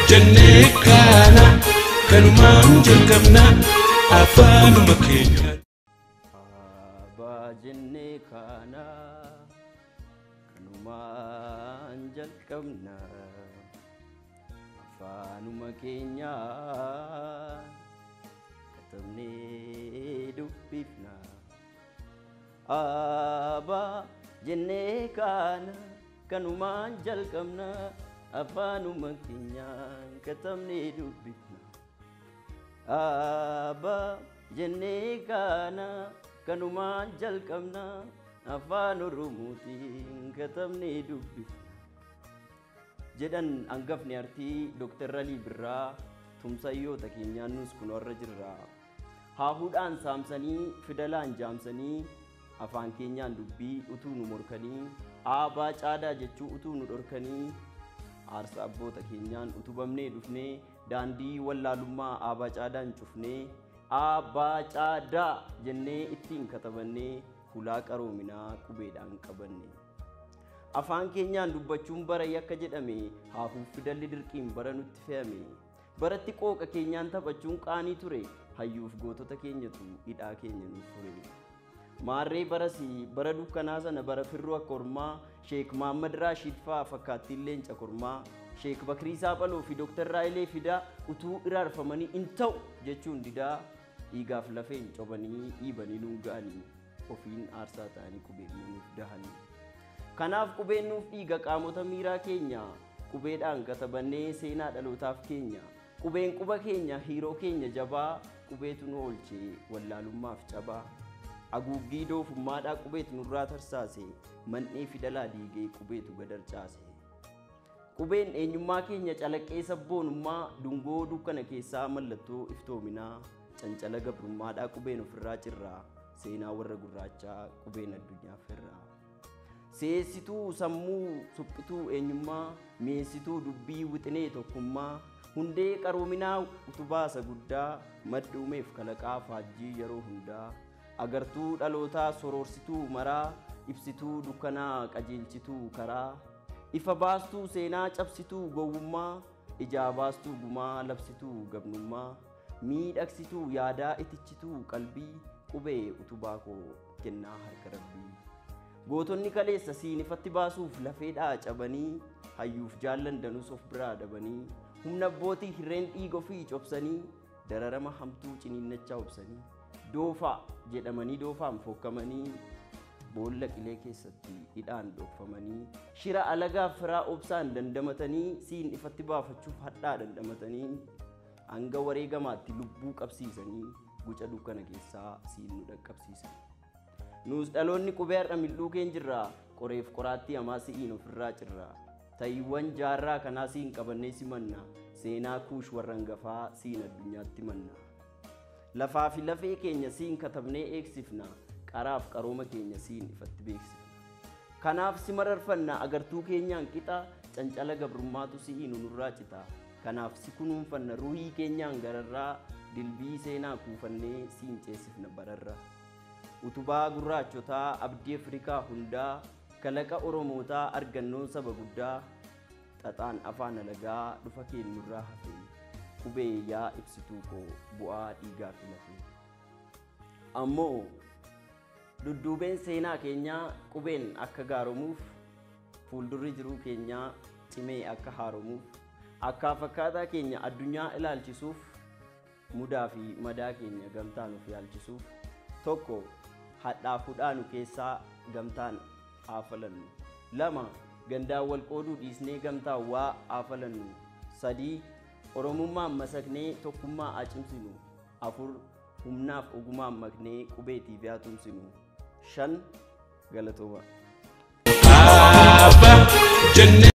جنيكانا كانوا ما جلكمنا أفانوا مكينيا أبا جنيكانا كانوا ما جلكمنا أفانوا مكينيا كتبني دبيفنا أبا جنيكانا كانوا ما جلكمنا أفانوا مكينيا كتبني دبيفنا أبا جنيكانا كانوا ما جلكمنا أفانوا رموتي كتبني دبيفنا جدًا أنقفني أرتي دكتور رالي برا تمسيو تكينيا نوس كنو الرجرا هاهود أن سامسني فدلان جامسني أفان كينيا دبي أتونو مركني آبا چادا جچو أتونو دركني عرص أبو تكينيا أتوبمني دفني داندي ولا لما آبا چادا نشوفني آبا چادا جنة إتين كتبني كلاك أرومنا كبيدان كبني afaan keenyaan dubbachuun bara yakka jedhame haafuu fidalli dirqiin bara nutti fe'ame baratti qooqa keenyaan taphachuun qaanii ture hayyuuf gootota keenyatu hidhaa keenya nuuf fure maarree barasi bara dukkanaa sana bara firru akka ormaa sheek Mahammad Raashid faa fakkaattiin leenca kormaa sheek Bakrii Saaphaloo fi Dr. Raayilee Fidaa utuu iraarfamanii in ta'u jechuun didaa dhiigaaf lafeen cobanii dhiibanii nuun ga'anii ofiin aarsaa ta'anii qubee nuuf dahanii kanaaf qubeen nuuf dhiiga qaamota miiraa keenya qubeedhaan katabannee seenaa dhalootaaf keenya qubeen quba keenya hiiroo keenya jabaa qubeetu nu oolchee wallaalummaaf cabaa aguuggii doofummaadhaa qubeetu nurraa tarsaase man'ee fidalaa diigee qubeetu gadarcaase qubeen eenyummaa keenya calaqqee sabboonummaa dungoo dukkana keessaa mallattoo iftoominaa cancala gabrummaadhaa qubeen ofirraa cirraa seenaa warra gurraachaa qubeen addunyaaf irraa seesituu sammuu suphituu eenyummaa meesituu dubbii wixinee tokkummaa hundee qaroominaa utubaasa guddaa madduumeef kalaqaa faajjii yeroo hundaa agartuu dhalootaa sororsituu maraa ibsituu dukkanaa qajeelchituu karaa ifa baastuu seenaa cabsituu gowwummaa ijaa baastuu gumaa labsituu gabnummaa miidhagsituu yaadaa itichituu qalbii qubee utubaa koo kennaa harka rabbii gootonni kaleessa siinifatti baasuuf lafeedhaa cabanii hayyuuf jaallan danus of biraa dabanii humna abbootii hirreen dhiiga ofii cobsanii dararama hamtuu ciniinnachaa obsanii doofaa jedhamanii doofaan fokkamanii boolla qilee keessatti hidhaan dhokfamanii shira alagaaf firaa obsaan dandamatanii siin ifatti baafachuuf hadhaa dandamatanii hanga wareegamaatti lubbuu qabsiisanii guca dukkana keessaa siin nu dhaqqabsiisan nuus dhaloonni qubee har'a mil'uu keen jirraa qoreef qoraattii hamaa si'iin ofirraa cirraa tayyiwwan jaarraa kanaa siin qabannee simanna seenaa kuush warra hangafaa siin addunyaatti manna lafaa fi lafee keenya siin katabnee eegsifna qaraaf qarooma keenya siin ifatti beeksifna kanaaf si mararfanna agartuu keenyaan qixa cancala gabrummaatu si'iin nurraa cita kanaaf si kunuunfanna ruhii keenyaan gararraa dilbii seenaa kuufannee siin ceesifna bararra utubaa gurraachotaa abdii Afrikaa hundaa kalaqa oromootaa argannoon saba guddaa xaxaan afaan alagaa dhufa keenyurraa hafe qubee yaa ibsituu koo bu'aa dhiigaa fi lafee ammoo dudduubeen seenaa keenyaa qubeen akka gaaramuuf fuuldurri jiruu keenyaa cimee akka haaromuuf akka fakkaataa keenya addunyaa ilaalchisuuf mudaa fi madaa keenya gamtaan of yaalchisuuf tokko hadhaa fudhaanu keessaa gamtaan aafalannu lama gandaan wal qooduu dhiisnee gamtaan waa aafalannu sadii oromummaan masaknee tokkummaa cimsinu afur humnaaf ogumaan maknee qubeetiif yaa tumsinu shan galatooma